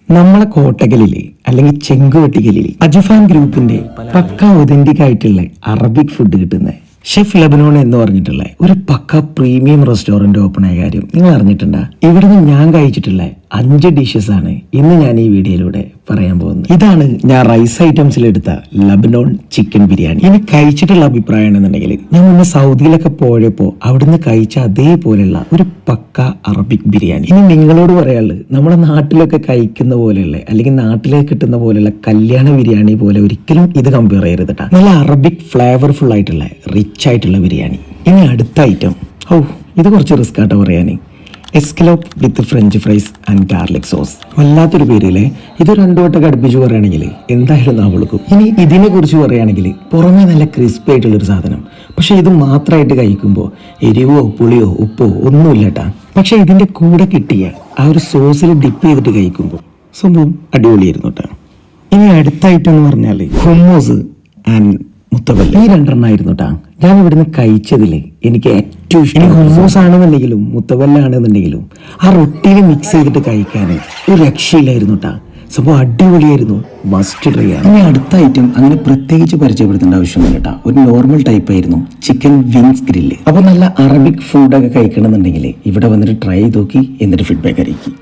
നമ്മളെ കോട്ടകലിലെ അല്ലെങ്കിൽ ചെങ്കുവെട്ടിക്കലിലെ അജുഫാൻ ഗ്രൂപ്പിന്റെ പക്ക ഒതന്റിക് ആയിട്ടുള്ള അറബിക് ഫുഡ് കിട്ടുന്ന ഷെഫ് ലബനോൺ എന്ന് പറഞ്ഞിട്ടുള്ള ഒരു പക്ക പ്രീമിയം റെസ്റ്റോറന്റ് ഓപ്പൺ ആയ കാര്യം നിങ്ങൾ അറിഞ്ഞിട്ടുണ്ടാ? ഇവിടുന്ന് ഞാൻ കഴിച്ചിട്ടുള്ള 5 ഡിഷസ് ആണ് ഇന്ന് ഞാൻ ഈ വീഡിയോയിലൂടെ പറയാൻ പോകുന്നത്. ഇതാണ് ഞാൻ റൈസ് ഐറ്റംസിൽ എടുത്ത ലബനോൺ ചിക്കൻ ബിരിയാണി. ഇനി കഴിച്ചിട്ടുള്ള അഭിപ്രായം എന്നുണ്ടെങ്കിൽ ഞാൻ മുന്നേ സൗദിയിലൊക്കെ പോയപ്പോൾ അവിടുന്ന് കഴിച്ച അതേപോലെയുള്ള ഒരു പക്ക അറബിക് ബിരിയാണി. ഇനി നിങ്ങളോട് പറയാനുള്ളത്, നമ്മുടെ നാട്ടിലൊക്കെ കഴിക്കുന്ന പോലെയുള്ള അല്ലെങ്കിൽ നാട്ടിലേക്ക് കിട്ടുന്ന പോലെയുള്ള കല്യാണ ബിരിയാണി പോലെ ഒരിക്കലും ഇത് കമ്പയർ ചെയ്യരുത് കേട്ടോ. നല്ല അറബിക് ഫ്ലേവർഫുൾ ആയിട്ടുള്ള റിച്ച് ആയിട്ടുള്ള ബിരിയാണി. ഇനി അടുത്ത ഐറ്റം, ഇത് കുറച്ച് റിസ്ക് ആട്ടോ പറയാൻ. Escalope with French fries and garlic sauce. വല്ലാത്തൊരു പേരില്ലേ. ഇത് 2 വട്ടമൊക്കെ അടുപ്പിച്ച് പറയുകയാണെങ്കിൽ എന്തായാലും നാ വിളിക്കും. ഇനി ഇതിനെ കുറിച്ച് പറയുകയാണെങ്കിൽ പുറമേ നല്ല ക്രിസ്പി ആയിട്ടുള്ളൊരു സാധനം, പക്ഷെ ഇത് മാത്രമായിട്ട് കഴിക്കുമ്പോൾ എരിവോ പുളിയോ ഉപ്പോ ഒന്നുമില്ല കേട്ടാ. പക്ഷെ ഇതിന്റെ കൂടെ കിട്ടിയ ആ ഒരു സോസിൽ ഡിപ്പ് ചെയ്തിട്ട് കഴിക്കുമ്പോൾ സംഭവം അടിപൊളിയായിരുന്നു കേട്ടോ. ഇനി അടുത്ത ഐറ്റം എന്ന് പറഞ്ഞാൽ ഹുമ്മൂസ് ആൻഡ് മുത്തവല്ല. ഈ 2 എണ്ണമായിരുന്നു കേട്ടാ ഞാൻ ഇവിടുന്ന് കഴിച്ചതില് എനിക്ക് ഏറ്റവും ഇഷ്ടം. ഹുമ്മൂസ് ആണെന്നുണ്ടെങ്കിലും മുത്തവല്ല ആണെന്നുണ്ടെങ്കിലും ആ റൊട്ടിയിൽ മിക്സ് ചെയ്തിട്ട് കഴിക്കാൻ ഒരു രക്ഷയില്ലായിരുന്നു കേട്ടാ. സംഭവം അടിപൊളിയായിരുന്നു, മസ്റ്റ് ട്രൈ ആണ്. ഇനി അടുത്ത ഐറ്റം അങ്ങനെ പ്രത്യേകിച്ച് പരിചയപ്പെടുത്തേണ്ട ആവശ്യമൊന്നുമില്ല കേട്ടാ. ഒരു നോർമൽ ടൈപ്പ് ആയിരുന്നു ചിക്കൻ വിങ്സ് ഗ്രില്ല്. അപ്പോൾ നല്ല അറബിക് ഫുഡൊക്കെ കഴിക്കണമെന്നുണ്ടെങ്കിൽ ഇവിടെ വന്നിട്ട് ട്രൈ ചെയ്ത് നോക്കി, എന്നിട്ട് ഫീഡ്ബാക്ക് അറിയിക്കും.